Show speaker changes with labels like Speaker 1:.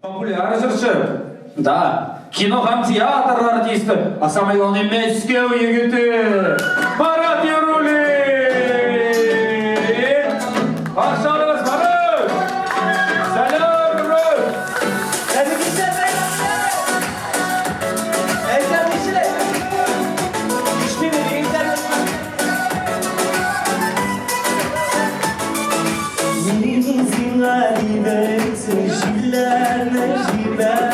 Speaker 1: Популярный жыршы. Да, кино һәм театр артисты, а самое главное Мәскәү егете. Марат Яруллин! Баршаңыз барып! Сәлем Рүс!
Speaker 2: Yerimizin galibe, sejiller, necibler,